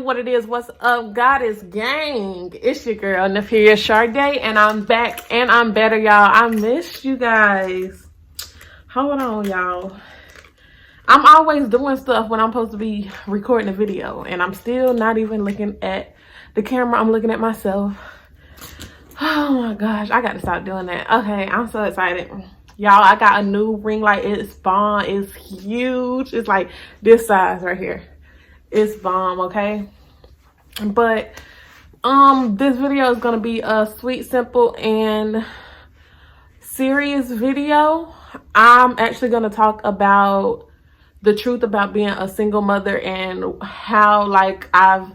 what it is. What's up, Goddess Gang? It's your girl, Nafia Sade, and I'm back, and I'm better, y'all. I missed you guys. Hold on, y'all. I'm always doing stuff when I'm supposed to be recording a video, and I'm still not even looking at the camera. I'm looking at myself. Oh my gosh, I got to stop doing that. Okay, I'm so excited. Y'all, I got a new ring light. It's bomb. It's huge. It's like this size right here. It's bomb, okay? But this video is gonna be a sweet, simple, and serious video. I'm actually gonna talk about the truth about being a single mother and how like I've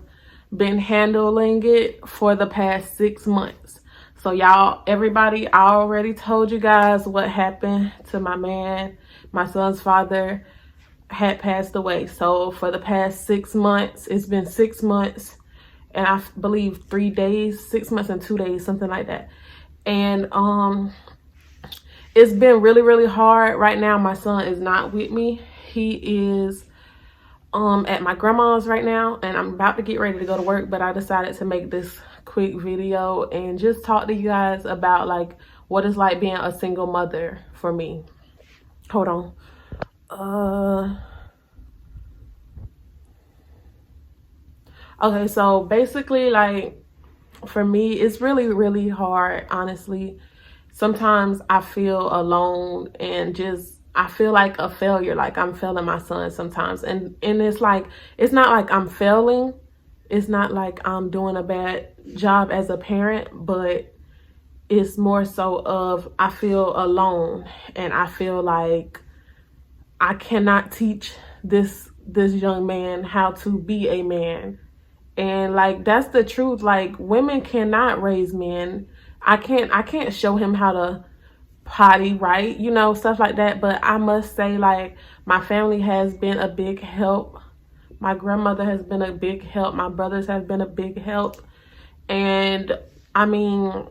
been handling it for the past 6 months. So y'all, everybody, I already told you guys what happened to my man. My son's father had passed away. So for the past 6 months, it's been 6 months and I believe 3 days, 6 months and 2 days, something like that. And it's been really, really hard. Right now, my son is not with me. He is at my grandma's right now, and I'm about to get ready to go to work, but I decided to make this quick video and just talk to you guys about like what it's like being a single mother for me. Hold on. Okay, so basically, like, for me, it's really, really hard, honestly. Sometimes I feel alone and just, I feel like a failure, like I'm failing my son sometimes. And it's like, it's not like I'm failing. It's not like I'm doing a bad job as a parent, but it's more so of I feel alone and I feel like I cannot teach this young man how to be a man. And like that's the truth. Like women cannot raise men. I can't show him how to potty right, you know, stuff like that. But I must say, like, my family has been a big help. My grandmother has been a big help. My brothers have been a big help. And I mean,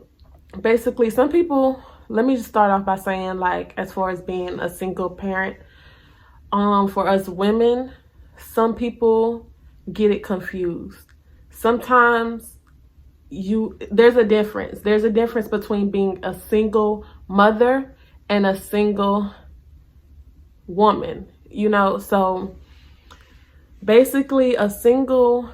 basically some people, let me just start off by saying, like, as far as being a single parent, for us women, some people get it confused. Sometimes there's a difference. There's a difference between being a single mother and a single woman, you know. So basically a single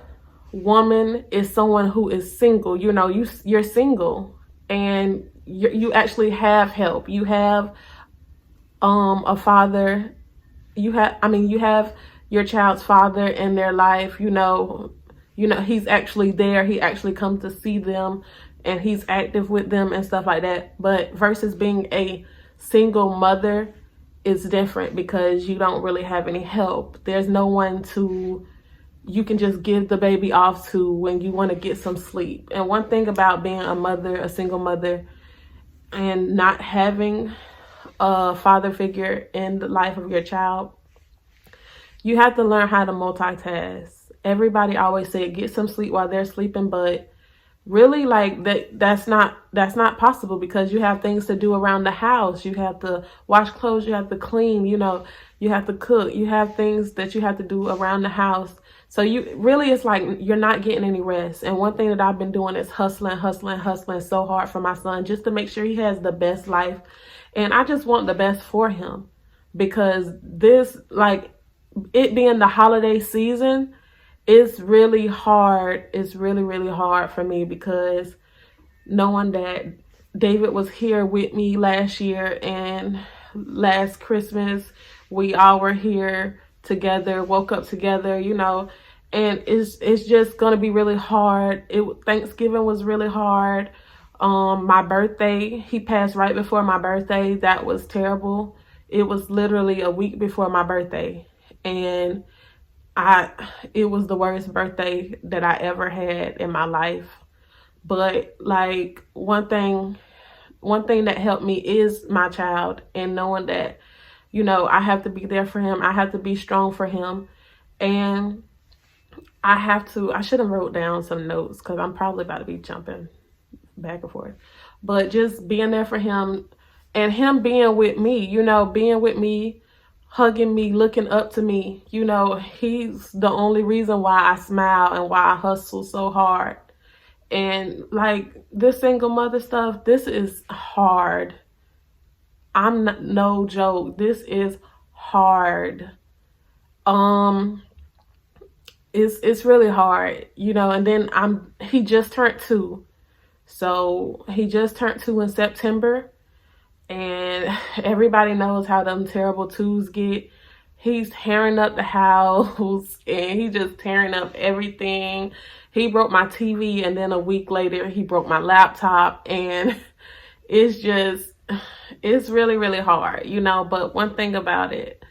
woman is someone who is single. You know, you're single and you actually have help. You have a father. You have your child's father in their life. You know, he's actually there. He actually comes to see them and he's active with them and stuff like that. But versus being a single mother is different because you don't really have any help. There's no one you can just give the baby off to when you want to get some sleep. And one thing about being a mother, a single mother, and not having a father figure in the life of your child, you have to learn how to multitask. Everybody always said get some sleep while they're sleeping, but really, like, that's not possible because you have things to do around the house. You have to wash clothes, you have to clean, you know, you have to cook, you have things that you have to do around the house. So it's like you're not getting any rest. And one thing that I've been doing is hustling so hard for my son just to make sure he has the best life. And I just want the best for him because this, like, it being the holiday season, it's really hard. It's really, really hard for me because knowing that David was here with me last year and last Christmas, we all were here together, woke up together, you know, and it's just going to be really hard. Thanksgiving was really hard. My birthday, he passed right before my birthday. That was terrible. It was literally a week before my birthday. And it was the worst birthday that I ever had in my life. But like one thing that helped me is my child, and knowing that, you know, I have to be there for him. I have to be strong for him. And I should have wrote down some notes because I'm probably about to be jumping back and forth. But just being there for him and him being with me, you know, being with me hugging me, looking up to me. You know, he's the only reason why I smile and why I hustle so hard. And like this single mother stuff, this is hard. I'm not, no joke. This is hard. Um, it's really hard, you know. And then he just turned 2, so he just turned 2 in September, and everybody knows how them terrible 2s get. He's tearing up the house and he just tearing up everything. He broke my TV, and then a week later he broke my laptop, and it's just, it's really, really hard, you know. But one thing about it,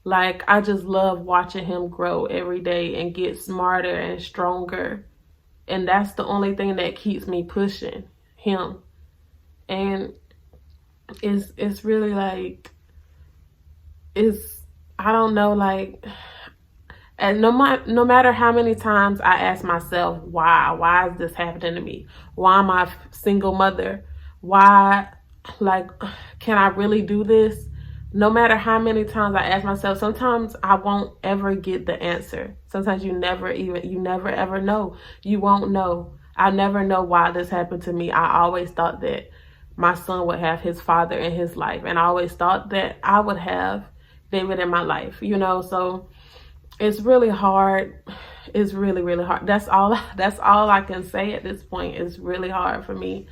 like, I just love watching him grow every day and get smarter and stronger. And that's the only thing that keeps me pushing him. And it's really like, I don't know, like, and no matter how many times I ask myself, why is this happening to me? Why am I a single mother? Why, like, can I really do this? No matter how many times I ask myself, sometimes I won't ever get the answer. Sometimes you never ever know. You won't know. I never know why this happened to me. I always thought that my son would have his father in his life, and I always thought that I would have David in my life, you know. So it's really hard. It's really, really hard. That's all I can say at this point. It's really hard for me.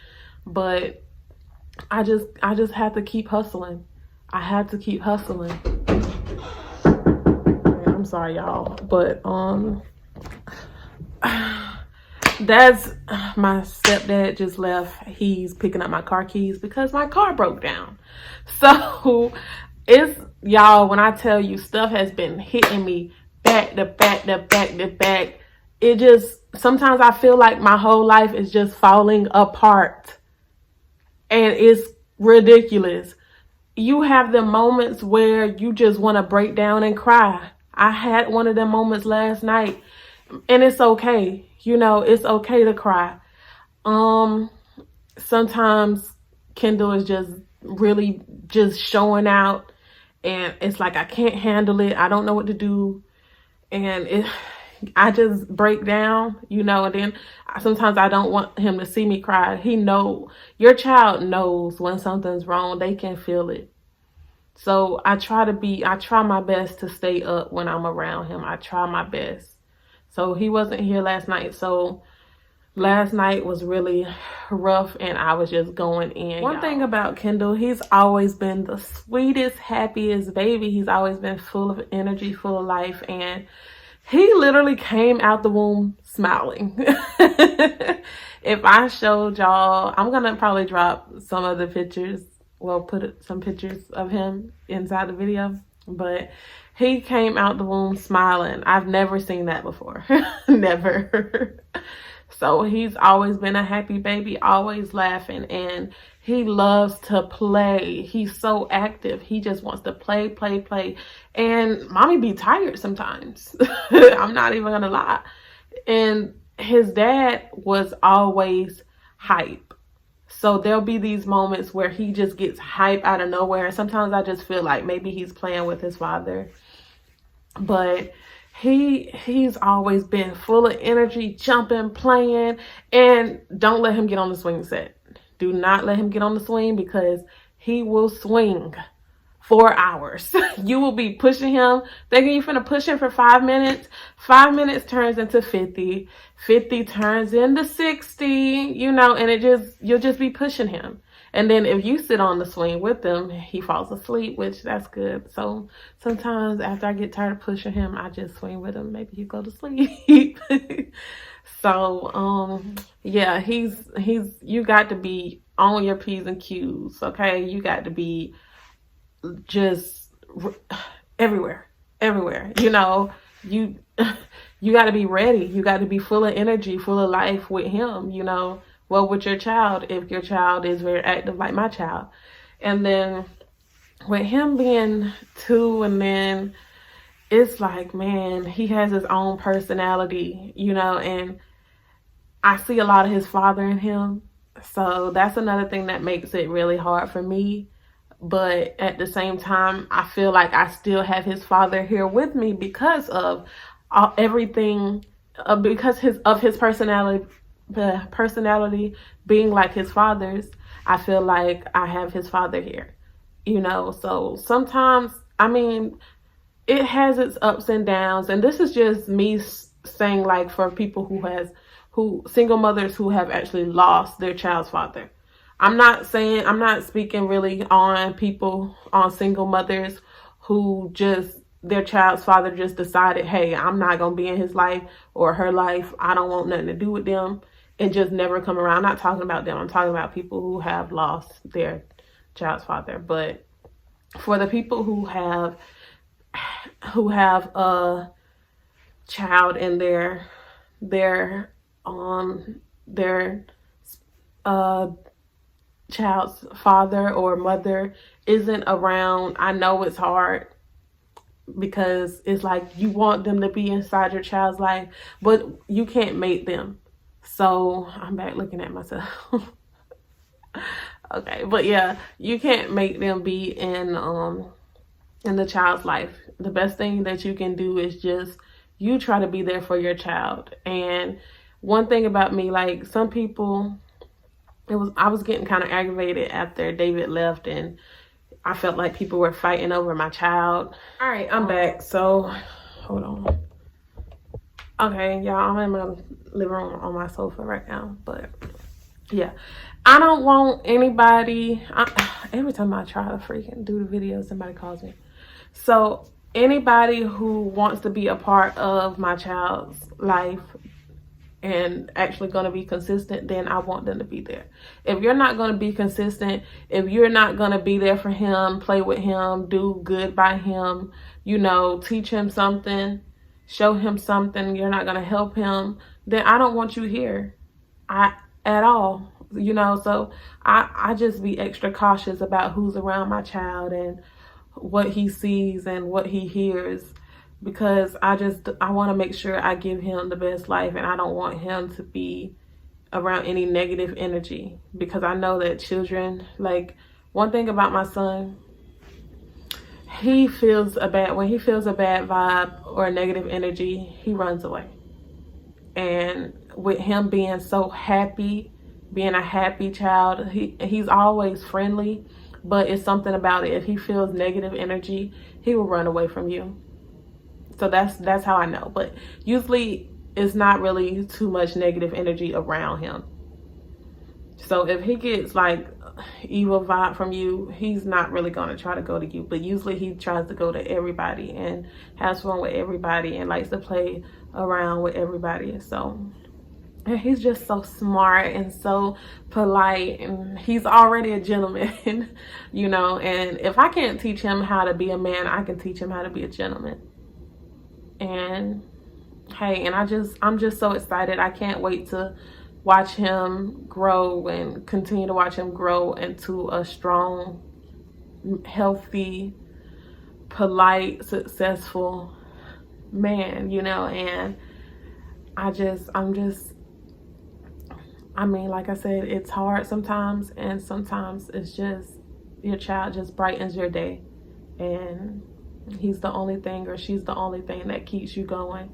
But I just have to keep hustling. I have to keep hustling. I'm sorry, y'all. But that's my stepdad just left. He's picking up my car keys because my car broke down. So it's, y'all, when I tell you stuff has been hitting me back to back to back to back, it just, sometimes I feel like my whole life is just falling apart. And it's ridiculous. You have the moments where you just want to break down and cry. I had one of them moments last night, and it's okay. You know, it's okay to cry. Sometimes Kendall is just really just showing out, and it's like I can't handle it. I don't know what to do, and I just break down, you know. And then sometimes I don't want him to see me cry. Your child knows when something's wrong. They can feel it. So I try my best to stay up when I'm around him. I try my best. So he wasn't here last night. So last night was really rough, and I was just going in. One thing about Kendall, he's always been the sweetest, happiest baby. He's always been full of energy, full of life, and he literally came out the womb smiling. If I showed y'all, I'm gonna probably drop some of the pictures. Well, put some pictures of him inside the video. But he came out the womb smiling. I've never seen that before. Never. So he's always been a happy baby, always laughing, and he loves to play. He's so active. He just wants to play, play, play. And mommy be tired sometimes. I'm not even gonna lie. And his dad was always hype. So there'll be these moments where he just gets hype out of nowhere. Sometimes I just feel like maybe he's playing with his father. But he's always been full of energy, jumping, playing. And don't let him get on the swing set. Do not let him get on the swing, because he will swing for hours. You will be pushing him, thinking you're finna push him for 5 minutes. 5 minutes turns into 50. 50 turns into 60, you know, and you'll just be pushing him. And then if you sit on the swing with him, he falls asleep, which that's good. So sometimes after I get tired of pushing him, I just swing with him. Maybe he go to sleep. So, yeah, you got to be on your P's and Q's, okay? You got to be just everywhere, you know. You got to be ready. You got to be full of energy, full of life with him, you know. Well, with your child, if your child is very active like my child. And then with him being 2, and then it's like, man, he has his own personality, you know, and I see a lot of his father in him. So that's another thing that makes it really hard for me. but at the same time, I feel like I still have his father here with me because of everything, because his personality, the personality being like his father's. I feel like I have his father here, So sometimes, I mean, it has its ups and downs, and this is just me saying, like, for people who single mothers who have actually lost their child's father. I'm not speaking really on single mothers who just, their child's father just decided, hey, I'm not going to be in his life or her life. I don't want nothing to do with them, and just never come around. I'm not talking about them. I'm talking about people who have lost their child's father. But for the people who have a child and their child's father or mother isn't around, I know it's hard, because it's like you want them to be inside your child's life, but you can't make them. So I'm back looking at myself. Okay, but yeah, you can't make them be in the child's life. The best thing that you can do is just you try to be there for your child. And one thing about me, like, some people, I was getting kind of aggravated after David left, and I felt like people were fighting over my child. All right, I'm back. So hold on. Okay, y'all, I'm in my living room on my sofa right now, but yeah, I don't want anybody, every time I try to freaking do the video, somebody calls me. So anybody who wants to be a part of my child's life and actually going to be consistent, then I want them to be there. If you're not going to be consistent, if you're not going to be there for him, play with him, do good by him, teach him something, show him something, you're not going to help him, then I don't want you here at all. So I just be extra cautious about who's around my child and what he sees and what he hears, because I want to make sure I give him the best life, and I don't want him to be around any negative energy, because I know that children, like, one thing about my son, when he feels a bad vibe or a negative energy, he runs away. And with him being so happy, being a happy child, he's always friendly, but it's something about it. If he feels negative energy, he will run away from you. So that's how I know. But usually it's not really too much negative energy around him. So if he gets like evil vibe from you, he's not really going to try to go to you. But usually he tries to go to everybody and has fun with everybody and likes to play around with everybody. So, and he's just so smart and so polite, and he's already a gentleman, and if I can't teach him how to be a man, I can teach him how to be a gentleman. And hey, and I'm just so excited. I can't wait to watch him grow and continue to watch him grow into a strong, healthy, polite, successful man, and I mean, like I said, it's hard sometimes, and sometimes it's just your child just brightens your day, and he's the only thing, or she's the only thing that keeps you going.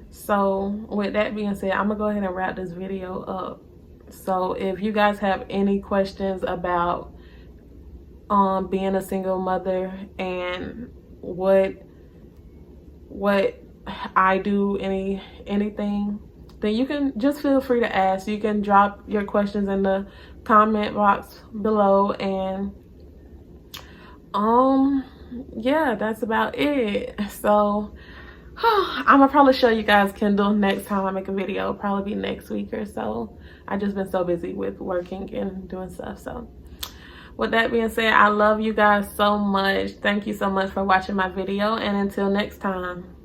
So with that being said, I'm gonna go ahead and wrap this video up. So if you guys have any questions about being a single mother and what I do, anything, then you can just feel free to ask. You can drop your questions in the comment box below, and yeah, that's about it. So I'm gonna probably show you guys Kindle next time I make a video. It'll probably be next week or so. I've just been so busy with working and doing stuff. So with that being said, I love you guys so much. Thank you so much for watching my video, and until next time.